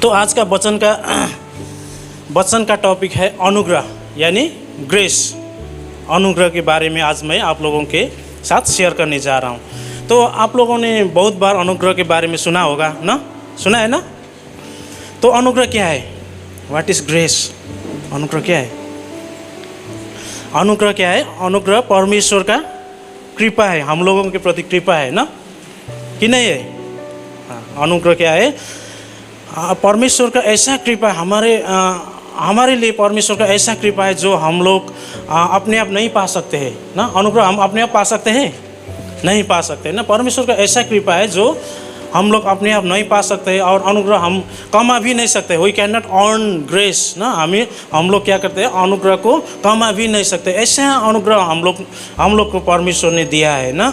तो आज का वचन का टॉपिक है अनुग्रह यानी ग्रेस। अनुग्रह के बारे में आज मैं आप लोगों के साथ शेयर करने जा रहा हूँ। तो आप लोगों ने बहुत बार अनुग्रह के बारे में सुना होगा ना, सुना है ना। तो अनुग्रह क्या है? What is grace? अनुग्रह क्या है? अनुग्रह क्या है? अनुग्रह परमेश्वर का कृपा है, हम लोगों के प्रति कृपा है ना, कि नहीं है? अनुग्रह क्या है? परमेश्वर का ऐसा कृपा हमारे लिए परमेश्वर का ऐसा कृपा है जो हम लोग अपने आप नहीं पा सकते हैं ना। अनुग्रह हम अपने आप पा सकते हैं? नहीं पा सकते ना। परमेश्वर का ऐसा कृपा है जो हम लोग अपने आप नहीं पा सकते, और अनुग्रह हम कमा भी नहीं सकते। We can not earn grace ना। हम लोग क्या करते हैं? अनुग्रह को कमा भी नहीं सकते। ऐसा अनुग्रह हम लोग को परमेश्वर ने दिया है ना।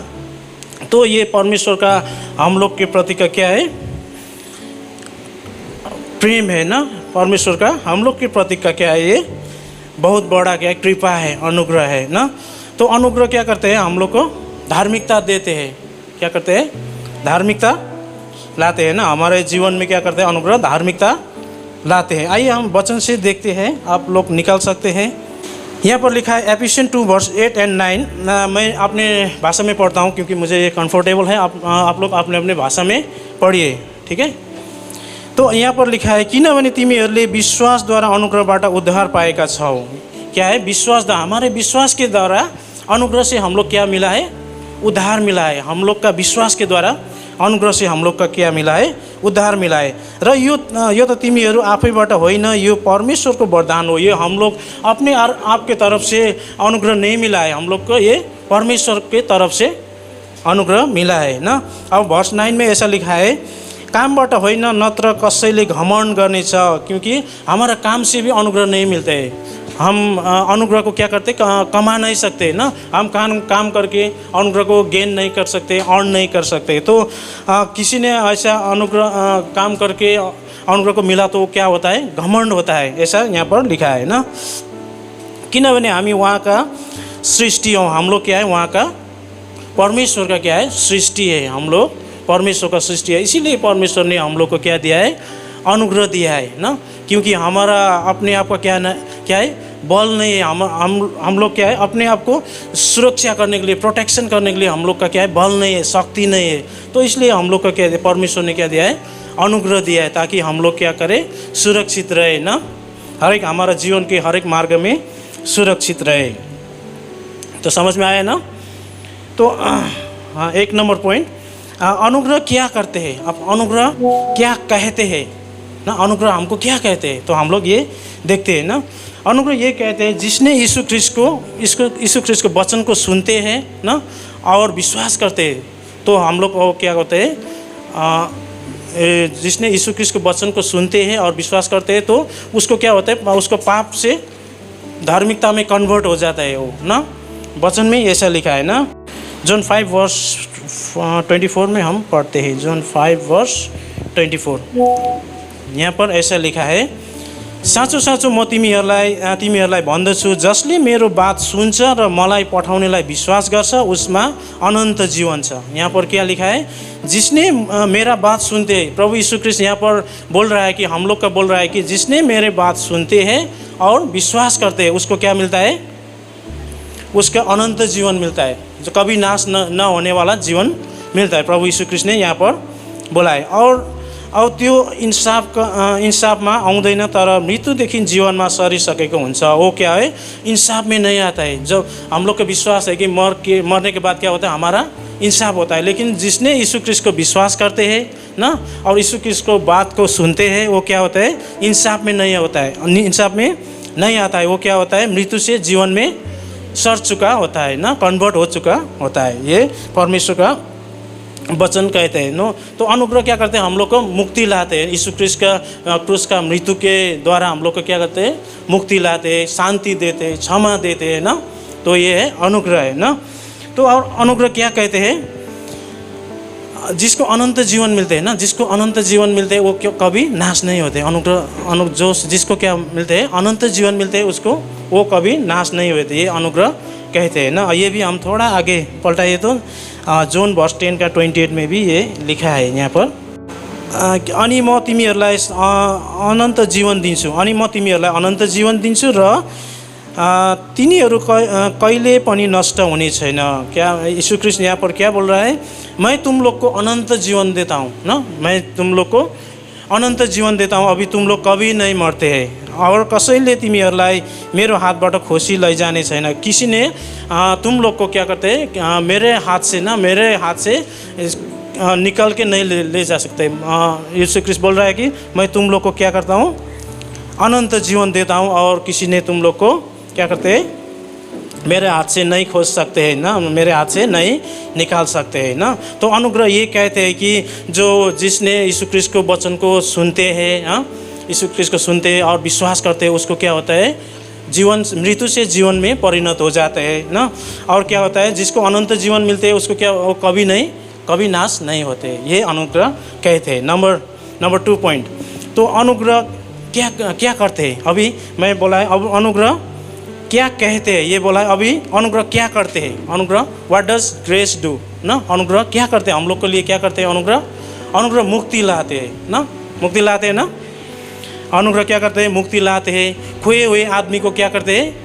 तो ये परमेश्वर का हम लोग के प्रति का क्या है? प्रेम है ना। परमेश्वर का हम लोग के प्रति का क्या है? ये बहुत बड़ा क्या है? कृपा है, अनुग्रह है ना। तो अनुग्रह क्या करते हैं? हम लोग को धार्मिकता देते हैं। क्या करते हैं? धार्मिकता लाते हैं ना। हमारे जीवन में क्या करते हैं? अनुग्रह धार्मिकता लाते हैं। आइए हम वचन से देखते हैं, आप लोग निकाल सकते हैं। यहाँ पर लिखा है एफिशिएंस 2 वर्स 8 और 9। मैं अपने भाषा में पढ़ता हूँ क्योंकि मुझे ये कंफर्टेबल है। आप लोग अपने अपने भाषा में पढ़िए, ठीक है। तो यहाँ पर लिखा है किनभने तिमीहरूले विश्वासद्वारा अनुग्रहबाट उद्धार पाएका छौ। क्या है? विश्वास। हमारे विश्वास के द्वारा अनुग्रह से हम लोग क्या मिला है? उद्धार मिला है। हम लोग का विश्वास के द्वारा अनुग्रह से हम लोग का क्या मिला है? उद्धार मिला है। र यो त तिमीहरू आफैबाट होइन, यो परमेश्वरको वरदान हो। ये हम लोग अपने आपके तरफ से अनुग्रह नहीं मिला है, हम लोग को ये परमेश्वर के तरफ से अनुग्रह मिला है ना। अब वर्स 9 में ऐसा लिखा है कामबाट होइन, नत्र कसैले घमण्ड गर्नेछ, क्योंकि हमारा काम से भी अनुग्रह नहीं मिलते है। हम अनुग्रह को क्या करते? कमा नहीं सकते ना। हम काम करके अनुग्रह को गेन नहीं कर सकते, अर्न नहीं कर सकते। तो किसी ने ऐसा अनुग्रह काम करके अनुग्रह को मिला तो क्या होता है? घमंड होता है। ऐसा यहाँ पर लिखा है ना। किनभने हामी वहाँ का सृष्टि हौँ। हम लोग क्या है? वहाँ का परमेश्वर का क्या है? सृष्टि है। हम लोग परमेश्वर का सृष्टि है। इसीलिए परमेश्वर ने हम लोग को क्या दिया है? अनुग्रह दिया है ना। क्योंकि हमारा अपने आप का क्या है? बल नहीं है। हम लोग क्या है? अपने आप को सुरक्षा करने के लिए, प्रोटेक्शन करने के लिए हम लोग का क्या है? बल नहीं है, शक्ति नहीं है। तो इसलिए हम लोग का क्या है? परमेश्वर ने क्या दिया है? अनुग्रह दिया है, ताकि हम लोग क्या करें? सुरक्षित रहे ना। हमारा जीवन के हर एक मार्ग में सुरक्षित रहे। तो समझ में आया ना। तो हाँ, 1 नंबर पॉइंट, अनुग्रह क्या करते हैं? अब अनुग्रह क्या कहते हैं ना। अनुग्रह हमको क्या कहते हैं? तो हम लोग ये देखते हैं ना। अनुग्रह ये कहते हैं जिसने यीशु ख्रीष्ट को वचन को सुनते हैं ना और विश्वास करते हैं, तो हम लोग को क्या होते हैं? जिसने यीशु ख्रीष्ट के वचन को सुनते हैं और विश्वास करते हैं, तो उसको क्या होता है? उसको पाप से धार्मिकता में कन्वर्ट हो जाता है वो ना। वचन में ऐसा लिखा है ना। जॉन 5 वर्स 24 में हम पढ़ते हैं। जॉन 5 वर्स 24 यहाँ पर ऐसा लिखा है साँचो साँचो म तिमीहरूलाई भन्दछु, जसले मेरो बात सुन्छ र मलाई पठाउनेलाई विश्वास गर्छ उसमा अनन्त जीवन छ। यहाँ पर क्या लिखा है? जिसने मेरा बात सुनते हैं। प्रभु यीशु ख्रीष्ट यहाँ पर बोल रहा है कि हम लोग का बोल रहा है कि जिसने मेरे बात सुनते हैं और विश्वास करते हैं उसको क्या मिलता है? उसका अनंत जीवन मिलता है, जो कभी नाश न होने वाला जीवन मिलता है। प्रभु यीशु ख्रीष्ट ने यहाँ पर बोला है। और त्यो इंसाफमा आउँदैन, तर मृत्युदेखि जीवनमा सरिसकेको हुन्छ। वो क्या है? इंसाफ में नहीं आता है। जब हम लोग का विश्वास है कि मरने के बाद क्या होता है? हमारा इंसाफ होता है। लेकिन जिसने यीशु ख्रीष्ट को विश्वास करते हैं ना और यीशु ख्रीष्ट को बात को सुनते हैं, वो क्या होता है? इंसाफ में नहीं होता है, इंसाफ में नहीं आता है। वो क्या होता है? मृत्यु से जीवन में सर चुका होता है ना, कन्वर्ट हो चुका होता है। ये परमेश्वर का वचन कहते हैं नो। तो अनुग्रह क्या करते हैं? हम लोग को मुक्ति लाते हैं। यीशु ख्रीष्ट का क्रूस का मृत्यु के द्वारा हम लोग को क्या करते हैं? मुक्ति लाते हैं, शांति देते हैं, क्षमा देते हैं ना। तो ये है अनुग्रह है ना। तो और अनुग्रह क्या कहते हैं? जिसको अनंत जीवन मिलते हैं ना, जिसको अनंत जीवन मिलते हैं वो क्यों कभी नाश नहीं होते। अनुग्रह जिसको क्या मिलते हैं? अनंत जीवन मिलते हैं, उसको वो कभी नाश नहीं होते। ये अनुग्रह कहते हैं ना। ये भी हम थोड़ा आगे पलटाइए तो जॉन वर्स 10 का 28 में भी ये लिखा है यहाँ पर। अनि म तिमीहरूलाई अनन्त जीवन दिन्छु, अनि म तिमीहरूलाई अनन्त जीवन दिन्छु र तिनीहरू कहिले पनि नष्ट हुने छैन। क्या यीशु ख्रिस्ट यहाँ पर क्या बोल रहा है? मैं तुम लोग को अनंत जीवन देता हूँ ना, मैं तुम लोग को अनंत जीवन देता हूँ, अभी तुम लोग कभी नहीं मरते हैं और कसैले तिमीहरूलाई मेरो हातबाट खोसी लैजाने छैन। किसी ने तुम लोग को क्या करते हैं, मेरे हाथ से ना, मेरे हाथ से निकल के नहीं ले जा सकते। यीशु ख्रिस्ट बोल रहा है कि मैं तुम लोग को क्या करता हूँ, अनंत जीवन देता हूँ और किसी ने तुम लोग को क्या करते हैं, मेरे हाथ से नहीं खोज सकते हैं ना, मेरे हाथ से नहीं निकाल सकते हैं ना। तो अनुग्रह ये कहते हैं कि जो जिसने यीशु ख्रिस्ट को वचन को सुनते हैं, यीशु ख्रिस्ट को सुनते हैं और विश्वास करते हैं, उसको क्या होता है, जीवन, मृत्यु से जीवन में परिणत हो जाते हैं ना। और क्या होता है, जिसको अनंत जीवन मिलते हैं उसको क्या, वो कभी नाश नहीं होते। ये अनुग्रह कहते हैं। Number 2 point. तो अनुग्रह क्या करते हैं? अभी मैं बोला है, अब अनुग्रह क्या कहते हैं ये बोला है। अभी अनुग्रह क्या करते हैं? अनुग्रह व्हाट डज ग्रेस डू ना, अनुग्रह क्या करते हैं हम लोग के लिए? क्या करते हैं अनुग्रह मुक्ति लाते हैं ना, मुक्ति लाते हैं ना। अनुग्रह क्या करते हैं? मुक्ति लाते हैं। खोए हुए आदमी को क्या करते हैं?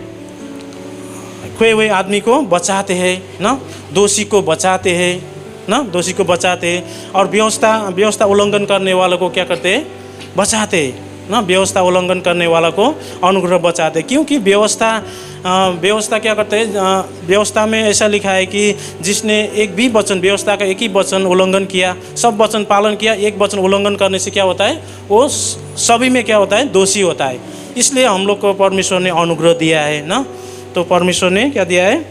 खोए हुए आदमी को बचाते हैं ना, दोषी को बचाते हैं ना, दोषी को बचाते हैं। और व्यवस्था उल्लंघन करने वालों को क्या करते हैं? बचाते हैं ना, व्यवस्था उल्लंघन करने वाला को अनुग्रह बचाते। क्योंकि व्यवस्था क्या करते हैं, व्यवस्था में ऐसा लिखा है कि जिसने एक भी वचन, व्यवस्था का एक ही वचन उल्लंघन किया, सब वचन पालन किया, एक वचन उल्लंघन करने से क्या होता है, वो सभी में क्या होता है, दोषी होता है। इसलिए हम लोग को परमेश्वर ने अनुग्रह दिया है ना। तो परमेश्वर ने क्या दिया है?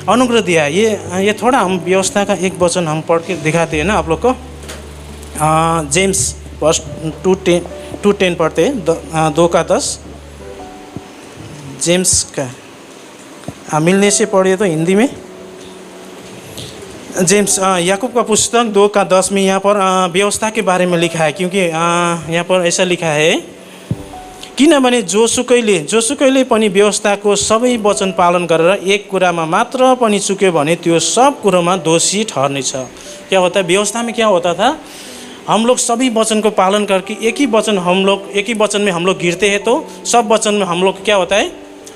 अनुग्रह दिया है। ये थोड़ा हम व्यवस्था का एक वचन हम पढ़ के दिखाते हैं ना आप लोग को। जेम्स 2:10 पढ़ते हैं, 2:10। जेम्स का मिलने से पढ़िए तो हिंदी में। जेम्स याकूब का पुस्तक 2:10 में यहाँ पर व्यवस्था के बारे में लिखा है। क्योंकि यहाँ पर ऐसा लिखा है, किनभने जोसुकैले पनि व्यवस्थाको सबै वचन पालन गरेर एक कुरामा मात्र पनि चुक्यो भने त्यो सब कुरोमा दोषी ठहर्नेछ। क्या होता है, व्यवस्था में क्या होता था, हम लोग सभी वचन को पालन करके एक ही वचन में हम लोग गिरते हैं तो सब वचन में हम लोग क्या होता है,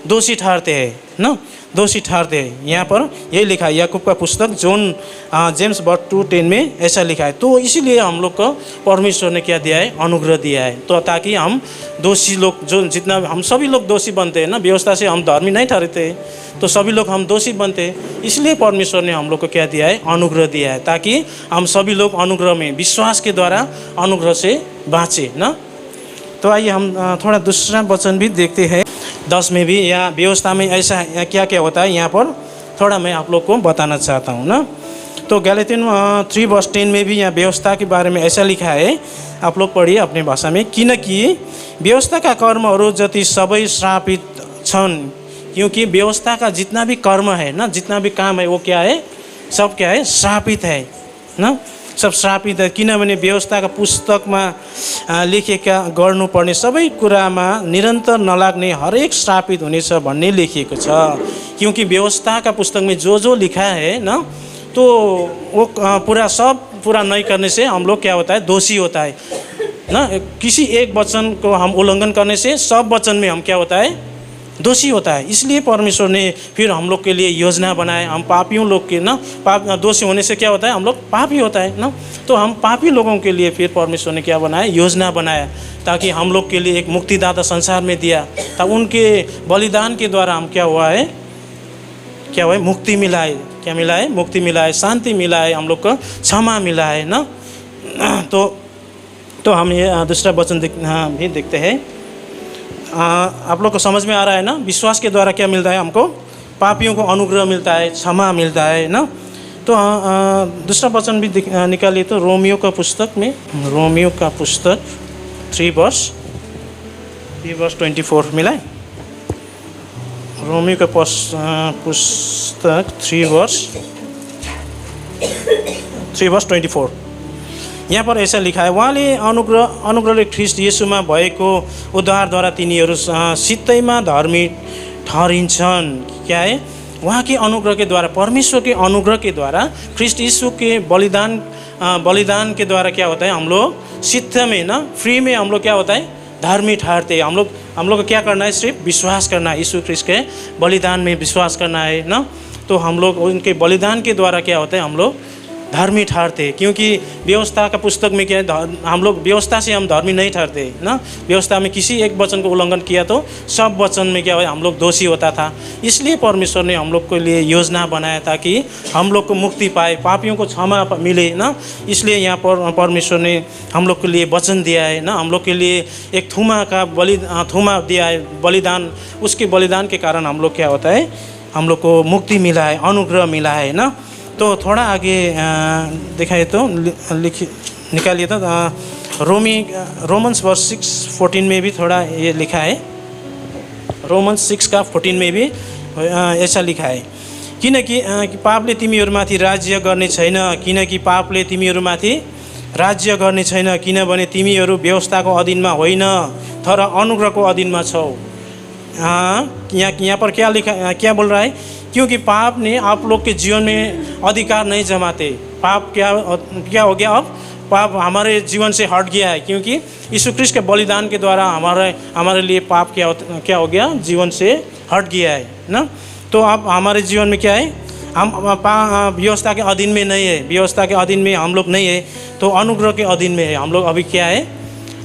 दोषी ठहरते हैं ना, दोषी ठहरते हैं। यहाँ पर यही लिखा है, याकूब का पुस्तक जेम्स 2:10 में ऐसा लिखा है। तो इसीलिए हम लोग को परमेश्वर ने क्या दिया है, अनुग्रह दिया है। तो ताकि हम दोषी लोग, जो जितना हम सभी लोग दोषी बनते हैं ना, व्यवस्था से हम धर्मी नहीं ठहरते, तो सभी लोग हम दोषी बनते हैं। इसलिए परमेश्वर ने हम लोग को क्या दिया है, अनुग्रह दिया है, ताकि हम सभी लोग अनुग्रह में विश्वास के द्वारा अनुग्रह से बाँचे ना। तो आइए हम थोड़ा दूसरा वचन भी देखते हैं 10 में भी, या व्यवस्था में ऐसा क्या क्या होता है, यहाँ पर थोड़ा मैं आप लोग को बताना चाहता हूँ ना। तो गलातियन 3:10 में भी यहाँ व्यवस्था के बारे में ऐसा लिखा है, आप लोग पढ़िए अपने भाषा में। किनकि व्यवस्था का कर्महरू जति सबै श्रापित छन्, क्योंकि व्यवस्था का जितना भी कर्म है ना, जितना भी काम है, वो क्या है, सब क्या है, श्रापित है ना, सब श्रापित है। किनभने व्यवस्थाका पुस्तकमा लेखेका गर्नुपर्ने सबै कुरामा निरन्तर नलाग्ने हरेक श्रापित हुनेछ भन्ने लेखिएको छ। क्योंकि व्यवस्थाका पुस्तक में जो लिखा है ना, तो वो पूरा नहीं करने से हम लोग क्या होता है, दोषी होता है ना। किसी एक वचन को हम उल्लंघन करने से सब वचन में हम क्या होता है, दोषी होता है। इसलिए परमेश्वर ने फिर हम लोग के लिए योजना बनाए। हम पापियों लोग के ना, दोषी होने से क्या होता है, हम लोग पापी होता है ना। तो हम पापी लोगों के लिए फिर परमेश्वर ने क्या बनाया, योजना बनाया, ताकि हम लोग के लिए एक मुक्तिदाता संसार में दिया। तब उनके बलिदान के द्वारा हम क्या हुआ है, मुक्ति मिला है। क्या मिला है, मुक्ति मिला है, शांति मिला है, हम लोग को क्षमा मिला है ना। तो हम ये दूसरा वचन भी देखते हैं। आप लोग को समझ में आ रहा है ना, विश्वास के द्वारा क्या मिलता है हमको, पापियों को अनुग्रह मिलता है, क्षमा मिलता है ना। तो दूसरा वचन भी निकालिए तो रोमियो का पुस्तक में, रोमियो का पुस्तक 3:24 मिला है। रोमियो का पुस्तक 3:24 यहाँ पर ऐसा लिखा है, उहाँले अनुग्रहले ख्रिस्ट येशूमा भएको उद्धारद्वारा तिनीहरू सित्तैमा धर्मी ठहरिन्छन्। क्या है, वहाँ के अनुग्रह के द्वारा, परमेश्वर के अनुग्रह के द्वारा, ख्रिस्ट यीशु के बलिदान बलिदान के द्वारा क्या होता है, हम लोग सिद्ध में ना फ्री में हम लोग क्या होता है, धार्मिक ठहरते हैं। हम लोग को क्या करना है, सिर्फ विश्वास करना है, यीशु ख्रिस्ट के बलिदान में विश्वास करना है ना। तो हम लोग उनके बलिदान के द्वारा क्या होता है, हम लोग धर्मी ठहरते हैं। क्योंकि व्यवस्था का पुस्तक में क्या है, हम लोग व्यवस्था से हम धर्मी नहीं ठहरते ना। व्यवस्था में किसी एक वचन को उल्लंघन किया तो सब वचन में क्या हुआ, हम लोग दोषी होता था। इसलिए परमेश्वर ने हम लोग के लिए योजना बनाया था कि हम लोग को मुक्ति पाए, पापियों को क्षमा मिले ना। इसलिए यहाँ पर परमेश्वर ने हम लोग के लिए वचन दिया है ना, हम लोग के लिए एक थूमा दिया है बलिदान। उसके बलिदान के कारण हम लोग क्या होता है, हम लोग को मुक्ति मिला है, अनुग्रह मिला है ना। तो थोड़ा आगे दिखाइए तो निकालिए तो रोमन्स वर्ष 6:14 में भी थोड़ा ये लिखा है। रोमन्स 6:14 में भी ऐसा लिखा है, किनकि पापले तिमीहरूमाथि राज्य गर्ने छैन, किनकि पापले तिमीहरूमाथि राज्य गर्ने छैन, किनभने तिमीहरू व्यवस्थाको अधीनमा होइन तर अनुग्रहको अधीनमा छौ। यहाँ पर क्या बोल रहा है, क्योंकि पाप ने आप लोग के जीवन में अधिकार नहीं जमाते। पाप क्या हो गया, अब पाप हमारे जीवन से हट गया है, क्योंकि यीशु ख्रिस्ट के बलिदान के द्वारा हमारे लिए पाप क्या हो गया, जीवन से हट गया है ना। तो अब हमारे जीवन में क्या है, हम व्यवस्था के अधीन में नहीं है, व्यवस्था के अधीन में हम लोग नहीं है, तो अनुग्रह के अधीन में है। हम लोग अभी क्या है,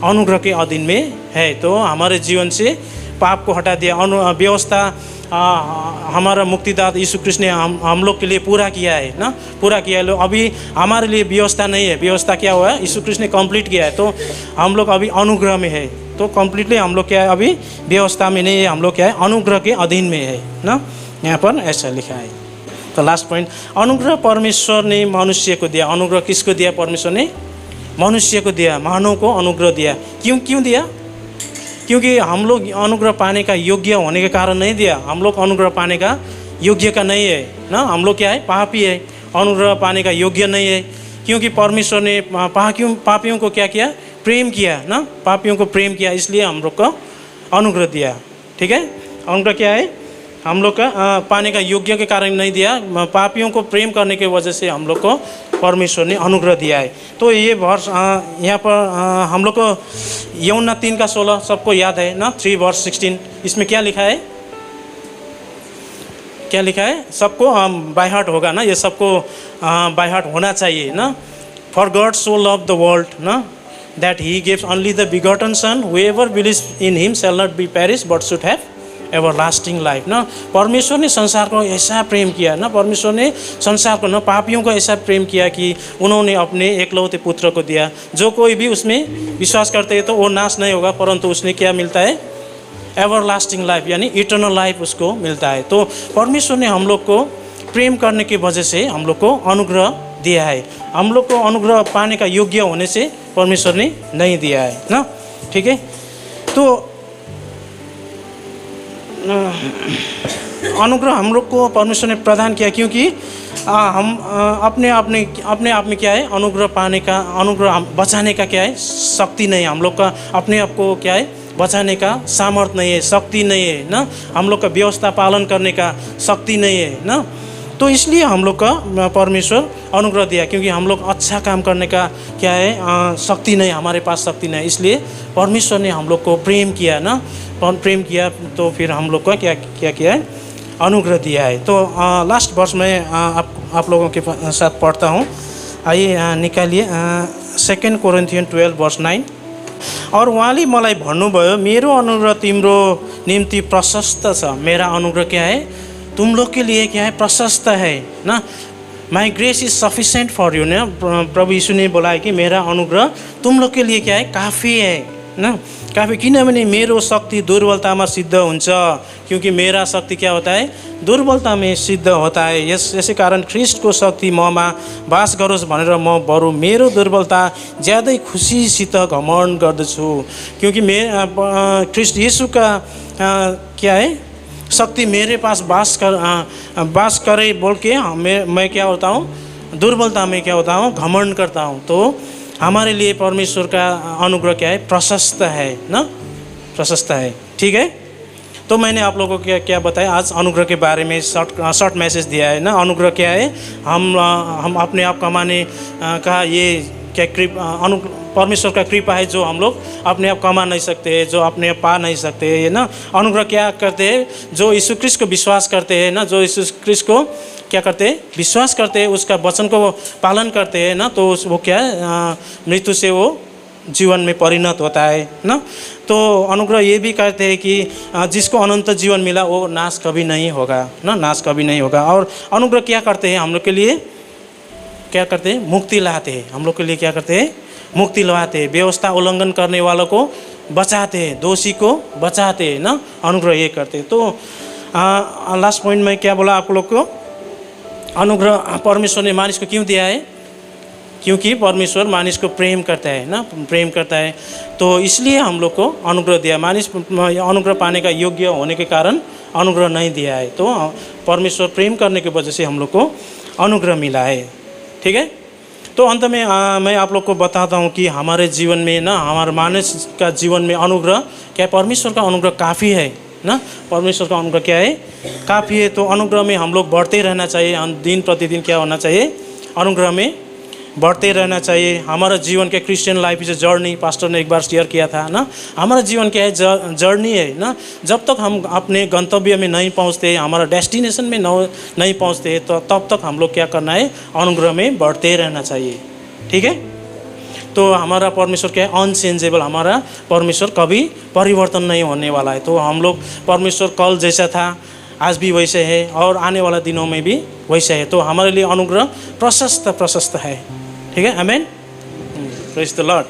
अनुग्रह के अधीन में है। तो हमारे जीवन से पाप को हटा दिया। व्यवस्था हमारा मुक्तिदाता यीशु कृष्ण ने हम लोग के लिए पूरा किया है ना, पूरा किया है। अभी हमारे लिए व्यवस्था नहीं है, व्यवस्था क्या हुआ है, यीशु कृष्ण ने कंप्लीट किया है। तो हम लोग अभी अनुग्रह में है। तो कंप्लीटली हम लोग क्या है, अभी व्यवस्था में नहीं है, हम लोग क्या है, अनुग्रह के अधीन में है ना। यहाँ पर ऐसा लिखा है। तो लास्ट पॉइंट, अनुग्रह परमेश्वर ने मनुष्य को दिया। अनुग्रह किसको दिया, परमेश्वर ने मनुष्य को दिया, मानव को अनुग्रह दिया। क्यों दिया, क्योंकि हम लोग अनुग्रह पाने का योग्य होने के कारण नहीं दिया। हम लोग अनुग्रह पाने का योग्य का नहीं है ना, हम लोग क्या है, पापी है, अनुग्रह पाने का योग्य नहीं है। क्योंकि परमेश्वर ने पापियों को क्या किया, प्रेम किया ना, पापियों को प्रेम किया, इसलिए हम लोग को अनुग्रह दिया। ठीक है, अनुग्रह क्या है, हम लोग का पाने का योग्य के कारण नहीं दिया, पापियों को प्रेम करने के वजह से हम लोग को परमेश्वर ने अनुग्रह दिया है। तो ये वर्ष यहाँ पर हम लोग को यूहन्ना 3:16 सबको याद है ना, 3:16। इसमें क्या लिखा है, क्या लिखा है, सबको बाय हार्ट होगा ना, ये सबको बाय हार्ट होना चाहिए ना। For God so love the world ना, that he gives only the begotten son, whoever believes in him shall not be perish but should have everlasting life ना। परमेश्वर ने संसार को ऐसा प्रेम किया ना, परमेश्वर ने संसार को ना, पापियों को ऐसा प्रेम किया कि उन्होंने अपने एकलौते पुत्र को दिया। जो कोई भी उसमें विश्वास करते हैं तो वो नाश नहीं होगा, परंतु उसने क्या मिलता है, एवरलास्टिंग लाइफ, यानी इटर्नल लाइफ उसको मिलता है। तो परमेश्वर ने हम लोग को प्रेम करने की वजह से हम लोग को अनुग्रह दिया है। हम लोग को अनुग्रह पाने का योग्य होने से परमेश्वर ने नहीं दिया है ना। ठीक है, तो अनुग्रह हम लोग को परमेश्वर ने प्रदान किया, क्योंकि हम अपने आप में क्या है, अनुग्रह पाने का, अनुग्रह बचाने का क्या है, शक्ति नहीं है। हम लोग का अपने आप को क्या है, बचाने का सामर्थ्य नहीं है, शक्ति नहीं है ना। हम लोग का व्यवस्था पालन करने का शक्ति नहीं है ना। तो इसलिए हम लोग का परमेश्वर अनुग्रह दिया, क्योंकि हम लोग अच्छा काम करने का क्या है, शक्ति नहीं, हमारे पास शक्ति नहीं। इसलिए परमेश्वर ने हम लोग को प्रेम किया ना, प्रेम किया, तो फिर हम लोग का क्या किया है, अनुग्रह दिया है। तो लास्ट वर्ष में आप लोगों के साथ पढ़ता हूँ। आइए निकालिए 2 कोरिन्थियन 12:9। और उहाँले मलाई भन्नुभयो, मेरो अनुग्रह तिम्रो निम्ति प्रशस्त छ। मेरा अनुग्रह क्या है, तुम लोग के लिए क्या है, प्रशस्त है ना। माई grace is sufficient for you ना, प्रभु यीशु ने बोला है कि मेरा अनुग्रह तुम लोग के लिए क्या है, काफ़ी है ना, काफ़ी। किनभने मेरो शक्ति दुर्बलतामा सिद्ध हुन्छ, क्योंकि मेरा शक्ति क्या होता है, दुर्बलता में सिद्ध होता है। यसै कारण ख्रिस्टको शक्ति ममा बास गरोस् भनेर म बरु मेरो दुर्बलता ज्यादै खुसीसित घमण्ड गर्दछु। क्योंकि ख्रिस्ट यीशु का क्या है, शक्ति मेरे पास बास करे बोल के मैं क्या होता हूँ, दुर्बलता में क्या होता हूँ, घमंड करता हूँ। तो हमारे लिए परमेश्वर का अनुग्रह क्या है, प्रशस्त है ना, प्रशस्त है। ठीक है, तो मैंने आप लोगों को क्या क्या बताया आज अनुग्रह के बारे में शॉर्ट मैसेज दिया है ना। अनुग्रह क्या है, हम अपने आप कमाने का ये क्या परमेश्वर का कृपा है जो हम लोग अपने आप कमा नहीं सकते, जो अपने आप पा नहीं सकते है ना। अनुग्रह क्या करते हैं, जो यीशु ख्रिस्ट को विश्वास करते हैं ना, जो यीशु ख्रिस्ट को क्या करते हैं, विश्वास करते हैं, उसका वचन को पालन करते हैं ना, तो वो क्या है, मृत्यु से वो जीवन में परिणत होता है ना। तो अनुग्रह ये भी कहते हैं कि जिसको अनंत जीवन मिला वो नाश कभी नहीं होगा ना, नाश कभी नहीं होगा। और अनुग्रह क्या करते हैं, हम लोग के लिए क्या करते हैं, मुक्ति लाते हैं। हम लोग के लिए क्या करते हैं, मुक्ति लाते हैं। व्यवस्था उल्लंघन करने वालों को बचाते हैं, दोषी को बचाते हैं ना। अनुग्रह ये करते हैं। तो लास्ट पॉइंट में क्या बोला आप लोग को, अनुग्रह परमेश्वर ने मानिस को क्यों दिया है, क्योंकि परमेश्वर मानिस को प्रेम करता है ना, प्रेम करता है, तो इसलिए हम लोग को अनुग्रह दिया। मानिस अनुग्रह पाने का योग्य होने के कारण अनुग्रह नहीं दिया है, तो परमेश्वर प्रेम करने की वजह से हम लोग को अनुग्रह मिला है। ठीक है। तो अंत में मैं आप लोग को बताता हूँ कि हमारे जीवन में ना, हमारे मानस का जीवन में अनुग्रह क्या, परमेश्वर का अनुग्रह काफ़ी है ना। परमेश्वर का अनुग्रह क्या है, काफ़ी है। तो अनुग्रह में हम लोग बढ़ते रहना चाहिए, दिन प्रतिदिन क्या होना चाहिए, अनुग्रह में बढ़ते रहना चाहिए। हमारा जीवन के Christian life is a journey, pastor ने एक बार शेयर किया था ना। हमारा जीवन क्या है, जर्नी है ना। जब तक हम अपने गंतव्य में नहीं पहुंचते, हमारा डेस्टिनेशन में नहीं पहुंचते, तो तब तक हम लोग क्या करना है, अनुग्रह में बढ़ते रहना चाहिए। ठीक है। तो हमारा परमेश्वर क्या है, अनचेंजेबल, हमारा परमेश्वर कभी परिवर्तन नहीं होने वाला है। तो हम लोग परमेश्वर कल जैसा था आज भी वैसे है और आने वाला दिनों में भी वैसे है। तो हमारे लिए अनुग्रह प्रशस्त है। ठीक है। आमेन। Praise the Lord.